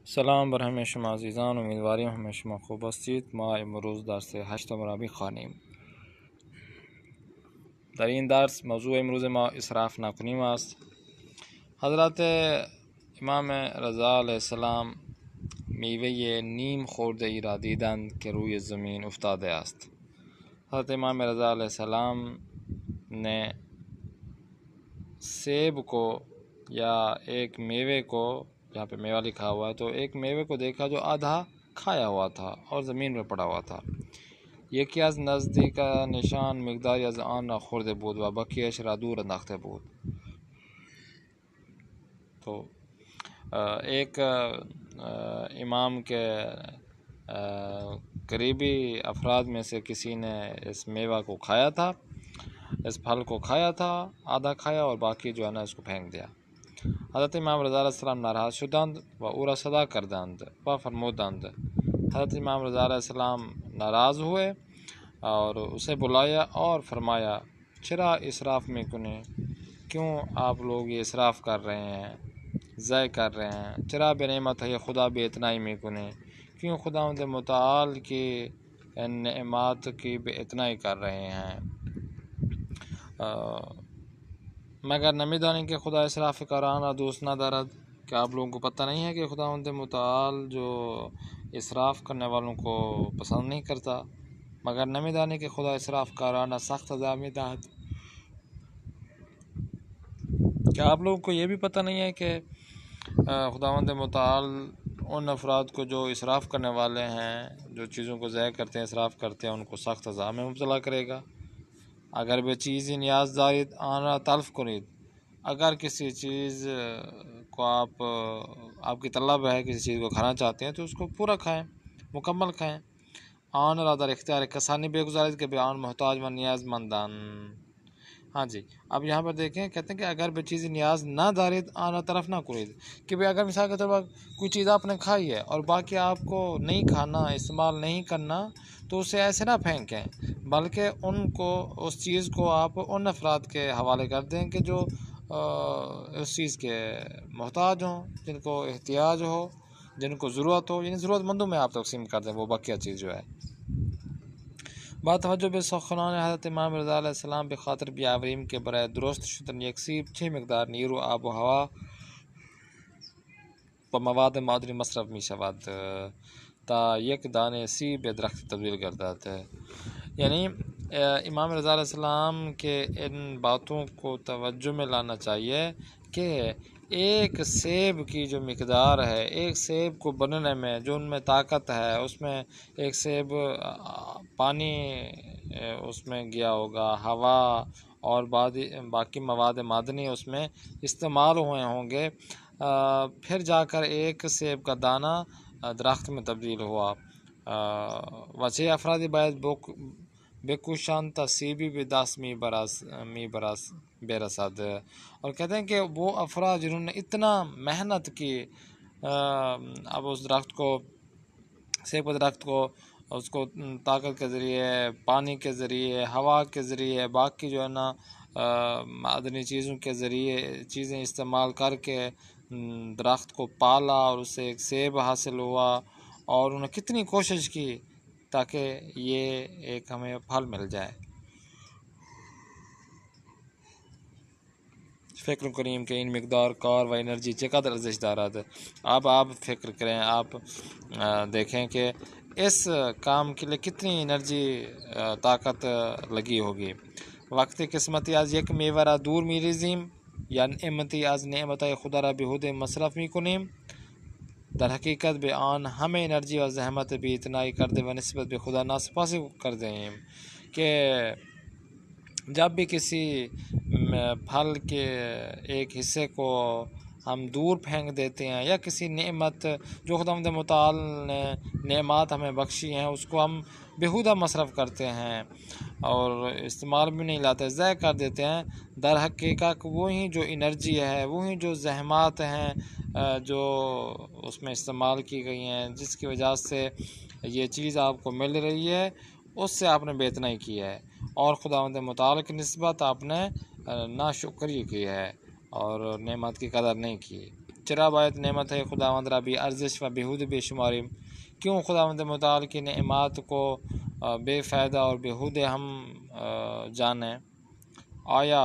سلام بر همه شما عزیزان، امیدواریم همه شما خوب هستید. ما امروز درس 8 را می‌خوانیم. در این درس موضوع امروز ما اسراف نکنیم است. حضرت امام رضا علیه السلام میوه نیم خورده ای را دیدند که روی زمین افتاده است. حضرت امام رضا علیه السلام نے سیب کو یا ایک میوے کو، جہاں پہ میوہ لکھا ہوا ہے، تو ایک میوے کو دیکھا جو آدھا کھایا ہوا تھا اور زمین پر پڑا ہوا تھا. یکی از نزدیک نشان مقداری از آن را خورده بود و بقیه‌اش را دور انداخته بود. تو ایک امام کے قریبی افراد میں سے کسی نے اس میوہ کو کھایا تھا، اس پھل کو کھایا تھا، آدھا کھایا اور باقی جو ہے نا اس کو پھینک دیا. حضرت امام رضا علیہ السلام ناراض شدند و او را صدا کردند و فرمودند. حضرت امام رضا علیہ السلام ناراض ہوئے اور اسے بلایا اور فرمایا چرا اسراف میکنی؟ کیوں آپ لوگ یہ اسراف کر رہے ہیں، ضائع کر رہے ہیں؟ چرا بے نعمت ہے خدا بے اتنائی میکنی؟ کیوں خداوند متعال کی نعمات کی بے اتنائی کر رہے ہیں؟ مگر نمیدانی کہ خدا اسراف کاران را دوست ندارد. کہ آپ لوگوں کو پتہ نہیں ہے کہ خداوند متعال جو اسراف کرنے والوں کو پسند نہیں کرتا؟ مگر نمیدانی کہ خدا اسراف کارانہ سخت سزا می‌دهد. کیا آپ لوگوں کو یہ بھی پتہ نہیں ہے کہ خداوند متعال ان افراد کو جو اسراف کرنے والے ہیں، جو چیزوں کو ضائع کرتے ہیں، اسراف کرتے ہیں، ان کو سخت سزا میں مبتلا کرے گا. اگر بے چیزی نیاز دارید آن را تلف کنید. اگر کسی چیز کو آپ کی طلب ہے، کسی چیز کو کھانا چاہتے ہیں تو اس کو پورا کھائیں، مکمل کھائیں. آن را در اختیار کسانی بگذارید کہ به آن محتاج و نیاز مندان. ہاں جی، اب یہاں پر دیکھیں، کہتے ہیں کہ اگر بے چیز نیاز نہ دارید آن را طرف نہ کنید. کہ بھئی اگر مثال کے طور پر کوئی چیز آپ نے کھائی ہے اور باقی آپ کو نہیں کھانا، استعمال نہیں کرنا، تو اسے ایسے نہ پھینکیں، بلکہ ان کو، اس چیز کو آپ ان افراد کے حوالے کر دیں کہ جو اس چیز کے محتاج ہوں، جن کو احتیاج ہو، جن کو ضرورت ہو، یعنی ضرورت مندوں میں آپ تقسیم کر دیں وہ بقیہ چیز جو ہے. با توجہ به سخنان حضرت امام رضا علیه السلام به خاطر بیاوریم که برای درست شدن یک سیب چه مقدار نیرو، آب و هوا و مواد معدنی مصرف می شود تا یک دانه سیب به درخت تبدیل گردد. یعنی امام رضا علیہ السلام کے ان باتوں کو توجہ میں لانا چاہیے کہ ایک سیب کی جو مقدار ہے، ایک سیب کو بننے میں جو ان میں طاقت ہے، اس میں ایک سیب پانی اس میں گیا ہوگا، ہوا اور باقی مواد معدنی اس میں استعمال ہوئے ہوں گے، پھر جا کر ایک سیب کا دانہ درخت میں تبدیل ہوا. وچه افرادی باید بکوشان تا سیبی به دست برسد. اور کہتے ہیں کہ وہ افراد جنہوں نے اتنا محنت کی، اب اس درخت کو، سیب کے درخت کو، اس کو طاقت کے ذریعے، پانی کے ذریعے، ہوا کے ذریعے، باقی جو ہے نا معدنی چیزوں کے ذریعے چیزیں استعمال کر کے درخت کو پالا اور اس سے ایک سیب حاصل ہوا، اور انہوں نے کتنی کوشش کی تاکہ یہ ایک ہمیں پھل مل جائے. فکر کنیم کہ این مقدار کار و انرژی چقدر ارزش دارد. اب آپ فکر کریں، آپ دیکھیں کہ اس کام کے لیے کتنی انرجی، طاقت لگی ہوگی. وقتی قسمتی از یک میوه را دور میریزیم یا نعمتی از نعمتهای خدا را بیهوده مصرف میکنیم، در حقیقت به آن همه انرژی و زحمت بی اتنائی کرده و نسبت به خدا ناسپاسی کرده ایم. کہ جب بھی کسی پھل کے ایک حصے کو ہم دور پھینک دیتے ہیں، یا کسی نعمت جو خداوند متعال نے نعمات ہمیں بخشی ہیں اس کو ہم بیہودہ مصرف کرتے ہیں اور استعمال بھی نہیں لاتے، ضائع کر دیتے ہیں، در حقیقت وہی جو انرجی ہے، وہی جو زحمات ہیں جو اس میں استعمال کی گئی ہیں، جس کی وجہ سے یہ چیز آپ کو مل رہی ہے، اس سے آپ نے بے اتنائی کی ہے اور خداوند متعال کی نسبت آپ نے ناشکری کی ہے اور نعمت کی قدر نہیں کی. چرا باید نعمت ہے خداوند را بی ارزش و بیہودہ بے شماریم؟ کیوں خداوند متعال کی نعمات کو بے فائدہ اور بیہودہ ہم جانیں؟ آیا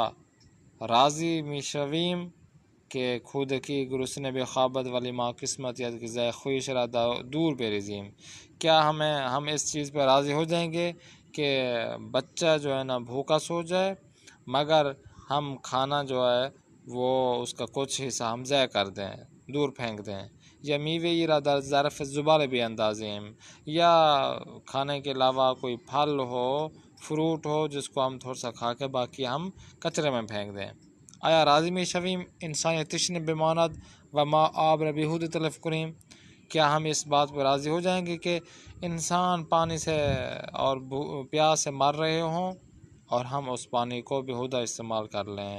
راضی میشویم کہ خودکی گرسنه بے خوابت ولی ما قسمت یا غذائے خویش را دور بریزیم؟ کیا ہم اس چیز پہ راضی ہو جائیں گے کہ بچہ جو ہے نا بھوکا سو جائے مگر ہم کھانا جو ہے وہ اس کا کچھ حصہ ہم ضائع کر دیں، دور پھینک دیں؟ یا میوے را در ظرف زبال بھی اندازیم، یا کھانے کے علاوہ کوئی پھل ہو، فروٹ ہو جس کو ہم تھوڑا سا کھا کے باقی ہم کچرے میں پھینک دیں؟ آیا راضی می شویم انسان تشنه بماند و ما آب را بیہودہ تلف کنیم؟ کیا ہم اس بات پہ راضی ہو جائیں گے کہ انسان پانی سے اور پیاس سے مر رہے ہوں اور ہم اس پانی کو بیہودہ استعمال کر لیں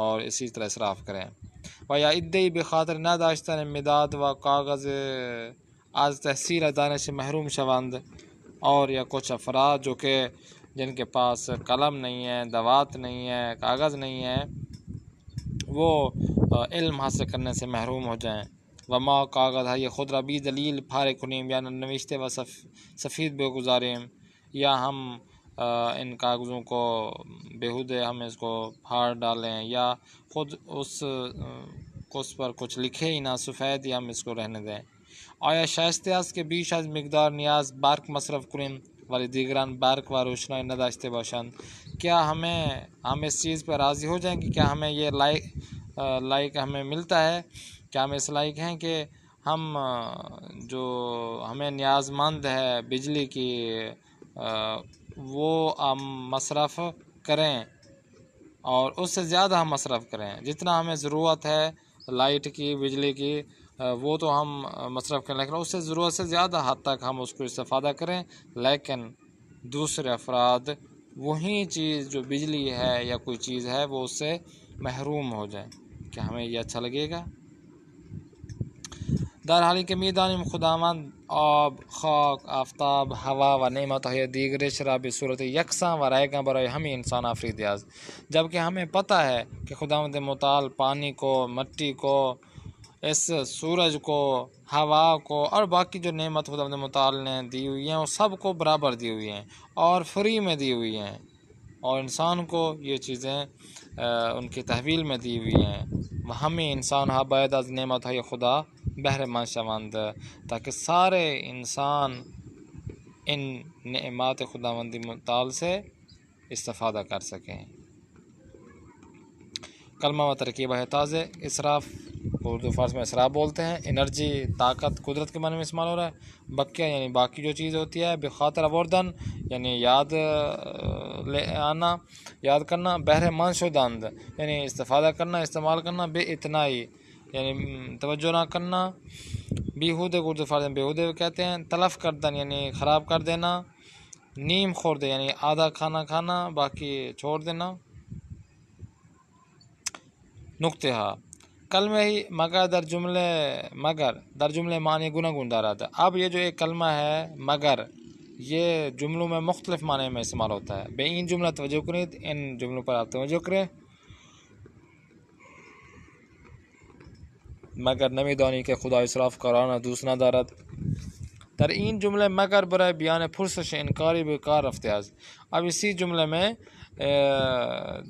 اور اسی طرح اسراف کریں؟ و یا ادعی بخاطر نداشتن مداد و کاغذ از تحصیل دانش محروم شوند، اور یا کچھ افراد جو کہ جن کے پاس قلم نہیں ہے، دوات نہیں ہے، کاغذ نہیں ہے، وہ علم حاصل کرنے سے محروم ہو جائیں۔ وما کاغذ ہے یہ خود را بی دلیل پھارے کنیم، یا نوشتے و سفید بے گزاریم، یا ہم ان کاغذوں کو بیہودے ہم اس کو پھاڑ ڈالیں، یا خود اس پر کچھ لکھے ہی نہ، سفید ہی ہم اس کو رہنے دیں؟ آیا شائسته است که بیش از مقدار نیاز برق مصرف کنیم ولی دیگران برق و روشنائی نداشته باشند؟ کیا ہم اس چیز پر راضی ہو جائیں گے؟ کیا ہمیں یہ لائق ہمیں ملتا ہے؟ کیا ہم اس لائق ہیں کہ ہم جو ہمیں نیاز مند ہے بجلی کی وہ ہم مصرف کریں اور اس سے زیادہ ہم مصرف کریں؟ جتنا ہمیں ضرورت ہے لائٹ کی، بجلی کی، وہ تو ہم مصرف کریں، لیکن اس سے ضرورت سے زیادہ حد تک ہم اس کو استفادہ کریں، لیکن دوسرے افراد وہی چیز جو بجلی ہے یا کوئی چیز ہے وہ اس سے محروم ہو جائیں؟ کیا ہمیں یہ اچھا لگے گا؟ در حالی که میدانیم خداوند آب، خاک، آفتاب، ہوا و نعمتهای دیگرش را به صورت یکساں و رایگاں برای همه انسان آفریده است، جبکہ ہمیں پتہ ہے کہ خداوند متعال پانی کو، مٹی کو، اس سورج کو، ہوا کو اور باقی جو نعمت خداوند متعال نے دی ہوئی ہیں وہ سب کو برابر دی ہوئی ہیں اور فری میں دی ہوئی ہیں، اور انسان کو یہ چیزیں ان کی تحویل میں دی ہوئی ہیں۔ ہمیں انسان ہا باید از نعمت های خدا بہرے مند شوند، تاکہ سارے انسان ان نعمات خداوندی متعال سے استفادہ کر سکیں۔ کلمہ و ترکیبہ ہے تازہ۔ اسراف کو اردو فارسی میں اسراف بولتے ہیں۔ انرجی، طاقت، قدرت کے معنی میں استعمال ہو رہا ہے۔ بقیہ یعنی باقی جو چیز ہوتی ہے۔ بخاطر آوردن یعنی یاد لے آنا، یاد کرنا۔ بہرے مند شدند یعنی استفادہ کرنا، استعمال کرنا۔ بے اتنائی یعنی توجہ نہ کرنا۔ بیہودے کو اردو فارسی میں بیہودے کہتے ہیں۔ تلف کردن یعنی خراب کر دینا۔ نیم خوردے یعنی آدھا کھانا کھانا باقی چھوڑ دینا۔ نقطہ ہا کلمہ ہی مگر در جملے معنی گوناگون دارد۔ اب یہ جو ایک کلمہ ہے مگر، یہ جملوں میں مختلف معنی میں استعمال ہوتا ہے۔ بے این جملہ توجہ کنید، ان جملوں پر آپ توجہ کریں۔ مگر نمیدانی کہ خدا اسراف کارانہ دوست ندارد۔ در این جملے مگر برای بیان پرسش انکاری بیکار رفته است۔ اب اسی جملے میں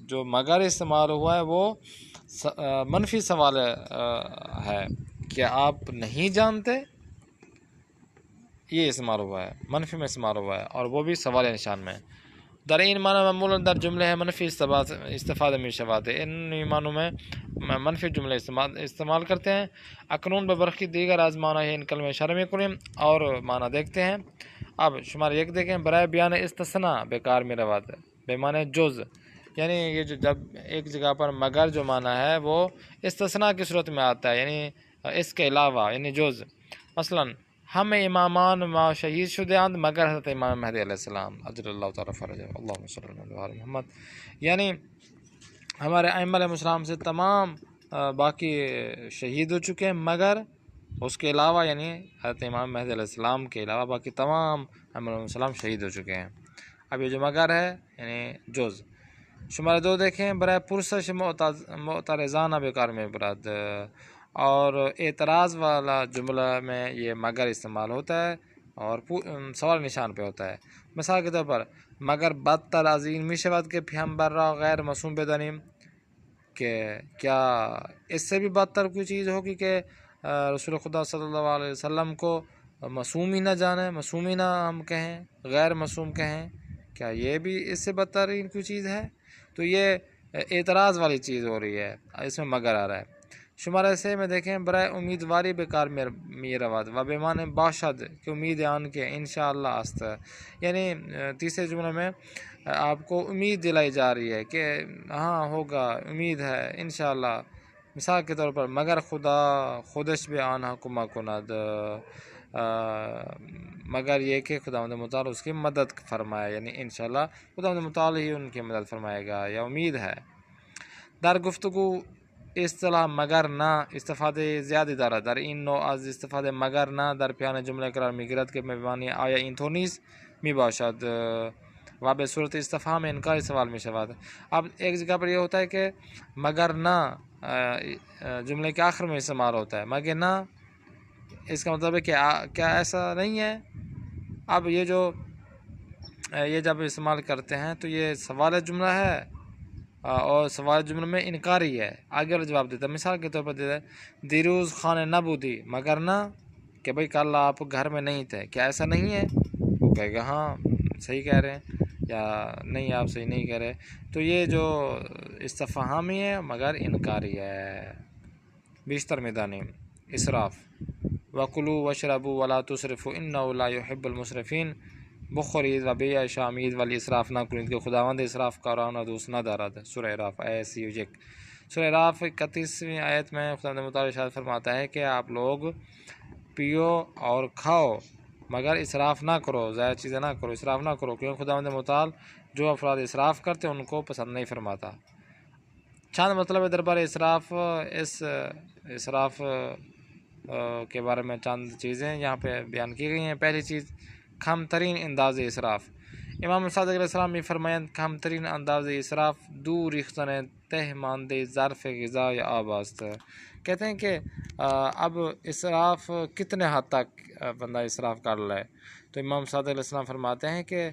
جو مگر استعمال ہوا ہے وہ منفی سوال ہے کہ آپ نہیں جانتے، یہ استعمال ہوا ہے، منفی میں استعمال ہوا ہے، اور وہ بھی سوال نشان میں۔ در این معنی معمولاً در جملے ہے منفی استفادہ می شود۔ ان معنوں میں منفی جملے استعمال کرتے ہیں۔ اکنون ببرخی دیگر از معنی ہے ان کلمہ شرمی کنیم اور معنی دیکھتے ہیں۔ اب شمار 1 دیکھیں۔ برائے بیان استثناء بیکار می رود بے معنی جز، یعنی یہ جو جب ایک جگہ پر مگر جو معنی ہے وہ استثناء کی صورت میں آتا ہے، یعنی اس کے علاوہ، یعنی جز۔ مثلا ہم امامان ما شہید شدے اند مگر حضرت امام مہدی علیہ السلام اجل اللہ تعالیٰ فرجہ اللہم صلی اللہ علیہ محمد، یعنی ہمارے ائمہ علیہ السلام سے تمام باقی شہید ہو چکے ہیں مگر اس کے علاوہ، یعنی حضرت امام مہدی علیہ السلام کے علاوہ باقی تمام ائمہ علیہ السلام شہید ہو چکے ہیں۔ اب یہ جو مگر ہے یعنی جز۔ شمار 2 دیکھیں۔ برائے پرسش معترضانہ بیکار میں براد، اور اعتراض والا جملہ میں یہ مگر استعمال ہوتا ہے اور سوال نشان پہ ہوتا ہے. مثال کے طور پر مگر بدتر عظیم میشود کے پیغمبر را غیر معصوم بدانیم، کہ کیا اس سے بھی بدتر کوئی چیز ہوگی کہ رسول خدا صلی اللہ علیہ وسلم کو معصوم ہی نہ جانیں، معصوم ہی نہ ہم کہیں، غیر معصوم کہیں، کیا یہ بھی اس سے بدترین کوئی چیز ہے؟ تو یہ اعتراض والی چیز ہو رہی ہے، اس میں مگر آ رہا ہے. شمارہ سے میں دیکھیں برائے امیدواری بیکار می رواد و بیمان باشد کہ امید آن کے انشاءاللہ است، یعنی تیسرے جملے میں آپ کو امید دلائی جا رہی ہے کہ ہاں ہوگا، امید ہے انشاءاللہ. مثال کے طور پر مگر خدا خودش بھی آن حکمہ کند، مگر یہ کہ خداوند متعال اس کی مدد فرمائے، یعنی انشاءاللہ خداوند متعال ہی ان کی مدد فرمائے گا یا امید ہے. در گفتگو اصطلاح مگر نہ استفاده زیادی دارد. در این نوع از استفاده مگر نہ در پیان جمله قرار میگیرد که مبانی آیا اینطور نیست میباشد و به صورت استفهام انکاری سوال میشود. اب ایک جگہ پر یہ ہوتا ہے کہ مگر نہ جملے کے آخر میں استعمال ہوتا ہے، مگر نہ اس کا مطلب ہے کہ کیا ایسا نہیں ہے. اب یہ جب استعمال کرتے ہیں تو یہ سوال جملہ ہے اور سوال جملے میں انکاری ہے، آگے والا جواب دیتا ہے. مثال کے طور پر دیتا ہے دیروز خانے نہ بودی مگر نہ، کہ بھئی کل آپ گھر میں نہیں تھے، کیا ایسا نہیں ہے؟ وہ کہے گا ہاں صحیح کہہ رہے ہیں، یا نہیں آپ صحیح نہیں کہہ رہے. تو یہ جو استفہامی ہے مگر انکاری ہے. بیشتر میدانی اسراف وَكُلُوا وَاشْرَبُوا وَلَا تُسْرِفُوا إِنَّهُ لَا يُحِبُّ الْمُسْرِفِينَ. بخورید و بے شامید والی اسراف نہ کنید کہ خداوند اسراف کارانہ دوست نہ دارد. سورہ اعراف آیت 31. سورہ اعراف 31ویں آیت میں خداوند متعال ارشاد فرماتا ہے کہ آپ لوگ پیو اور کھاؤ مگر اسراف نہ کرو، زائد چیزیں نہ کرو، اسراف نہ کرو، کیونکہ خداوند متعال جو افراد اسراف کرتے ان کو پسند نہیں فرماتا. چند مطلب ہے دربار اسراف. اس اسراف کے بارے میں چند چیزیں یہاں پہ بیان کی گئی ہیں. پہلی چیز کم ترین انداز اسراف. امام صادق علیہ السلام میں فرمایند کم ترین انداز اسراف دور ریختن تہ ماندے ظرف غذا یا آب است. کہتے ہیں کہ اب اسراف کتنے حد تک بندہ اسراف کر لے، تو امام صادق علیہ السلام فرماتے ہیں کہ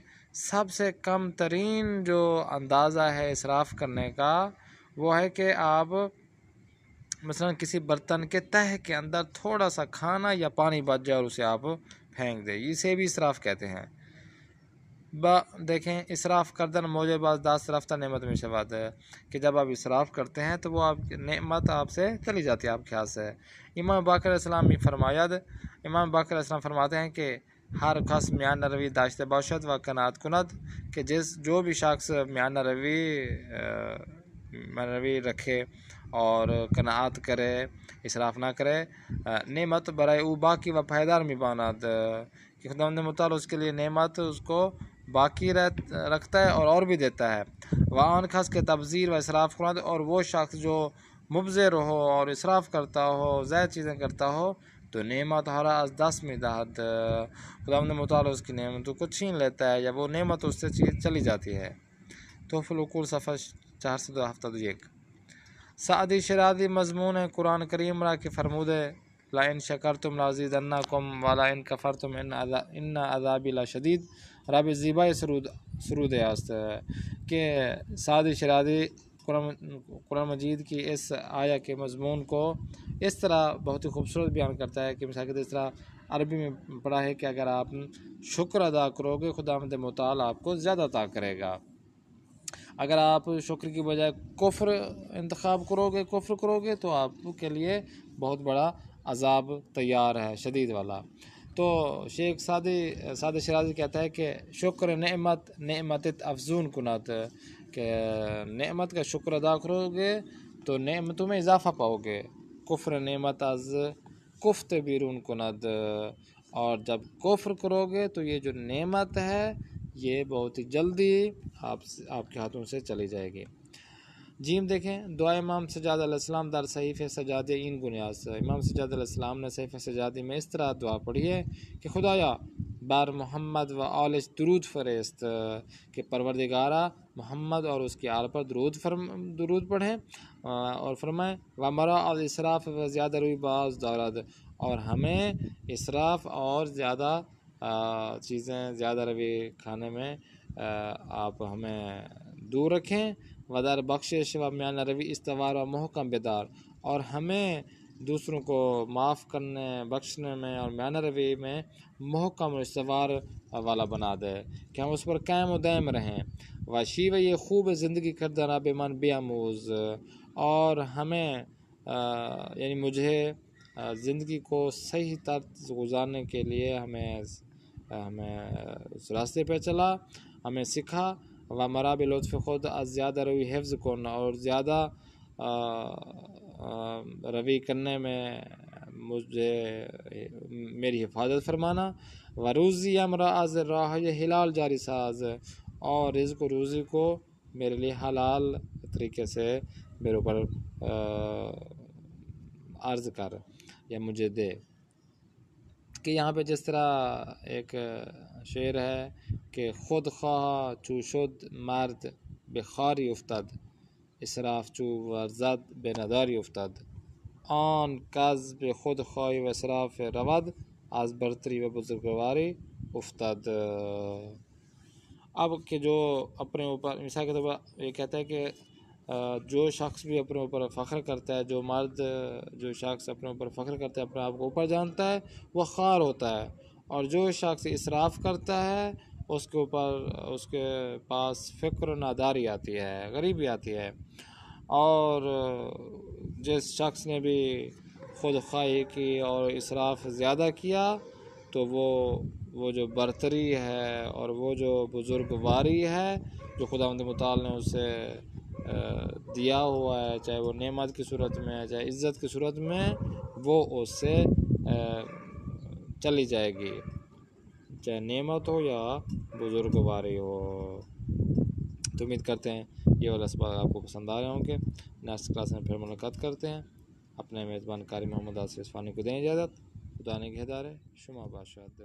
سب سے کم ترین جو اندازہ ہے اسراف کرنے کا وہ ہے کہ آپ مثلا کسی برتن کے تہہ کے اندر تھوڑا سا کھانا یا پانی بچ جائے اور اسے آپ پھینک دیں، اسے بھی اسراف کہتے ہیں. دیکھیں اسراف کردن موجب باز دست رفتہ نعمت میں شبات ہے، کہ جب آپ اسراف کرتے ہیں تو وہ آپ کی نعمت آپ سے چلی جاتی ہے آپ کے ہاتھ سے. امام باقر علیہ السلام بھی امام باقر علیہ السلام فرماتے ہیں کہ ہر کس میان روی داشتے باشد و قناعت کند، کہ جو بھی شخص میان روی رکھے اور قناعت کرے، اسراف نہ کرے، نعمت برائے او باقی و پائیدار می باند، کہ خداوند متعال اس کے لیے نعمت اس کو باقی رکھتا ہے اور بھی دیتا ہے. وآن خاص کے تبذیر و اسراف کند، اور وہ شخص جو مبذر ہو اور اسراف کرتا ہو، زائد چیزیں کرتا ہو، تو نعمت ہرا از دست می دہد، خداوند متعال اس کی نعمتوں کو چھین لیتا ہے یا وہ نعمت اس سے چلی جاتی ہے. تحفۃ العقول صفحہ 471. سعدی شرازی مضمون ہے قرآن کریم را کہ فرمودے لَإِن شَكَرْتُمْ لَأَزِيدَنَّكُمْ وَلَئِن كَفَرْتُمْ إِنَّ عَذَابِي لَشَدِيد. رب زیبا سرود است کہ سعدی شرازی قرآن مجید کی اس آیا کے مضمون کو اس طرح بہت ہی خوبصورت بیان کرتا ہے کہ مثال کے اس طرح عربی میں پڑھا ہے کہ اگر آپ شکر ادا کرو گے خداوند متعال آپ کو زیادہ عطا کرے گا. اگر آپ شکر کی بجائے کفر انتخاب کفر کرو گے تو آپ کے لیے بہت بڑا عذاب تیار ہے، شدید والا. تو شیخ سعدی شرازی کہتا ہے کہ شکر نعمت افزون کنات، کہ نعمت کا شکر ادا کرو گے تو نعمتوں میں اضافہ پاؤ گے. کفر نعمت از کفت بیرون کند، اور جب کفر کرو گے تو یہ جو نعمت ہے یہ بہت ہی جلدی آپ کے ہاتھوں سے چلی جائے گی. جیم دیکھیں دعا امام سجاد علیہ السلام در صحیفہ سجادی این گنیاس. امام سجاد علیہ السلام نے صحیفہ سجادی میں اس طرح دعا پڑھی ہے کہ خدایا بر محمد و آلش درود فرست کہ پروردگارہ محمد اور اس کی آل پر درود پڑھیں اور فرمائیں ومرا از اسراف و زیادہ روی باز دارد، اور ہمیں اسراف اور زیادہ چیزیں زیادہ روی کھانے میں آپ ہمیں دور رکھیں، ودار بخشش و میانہ روی استوار و محکم بیدار، اور ہمیں دوسروں کو معاف کرنے بخشنے میں اور میانہ روی میں محکم و استوار والا بنا دے کہ ہم اس پر قائم و دائم رہیں، واشی و یہ خوب زندگی کردہ بے من بیاموز، اور ہمیں یعنی مجھے زندگی کو صحیح طرز گزارنے کے لیے ہمیں اس راستے پہ چلا، ہمیں سکھا، و مرا بے لطف خود از زیادہ روی حفظ کرنا، اور زیادہ روی کرنے میں مجھے میری حفاظت فرمانا، و روزی امرا از راہ حلال جاری ساز، اور رزق و روزی کو میرے لیے حلال طریقے سے میرے اوپر عرض کر یا مجھے دے۔ کہ یہاں پہ جس طرح ایک شعر ہے کہ خود خواہ چو شد مرد به خاری افتد، اسراف چو ورزد به نداری افتد، آن کز به خود خواهی و اسراف رود، از برتری و بزرگواری افتد۔ اب کہ جو اپنے اوپر مثال کے طور پر یہ کہتا ہے کہ جو شخص بھی اپنے اوپر فخر کرتا ہے، جو شخص اپنے اوپر فخر کرتا ہے، اپنے آپ کو اوپر جانتا ہے، وہ خوار ہوتا ہے، اور جو شخص اسراف کرتا ہے اس کے اوپر اس کے پاس فکر و ناداری آتی ہے، غریبی آتی ہے۔ اور جس شخص نے بھی خود خواہی کی اور اسراف زیادہ کیا تو وہ جو برتری ہے اور وہ جو بزرگواری ہے جو خداوند متعال نے اسے دیا ہوا ہے، چاہے وہ نعمت کی صورت میں ہے چاہے عزت کی صورت میں، وہ اس سے چلی جائے گی، چاہے نعمت ہو یا بزرگواری ہو۔ تو امید کرتے ہیں یہ والا سبق آپ کو پسند آ رہے ہوں گے۔ نیکسٹ کلاس میں پھر ملاقات کرتے ہیں۔ اپنے میزبان قاری محمد آصف عثمانی کو دیں اجازت۔ خدا نگہدار، شما باشد۔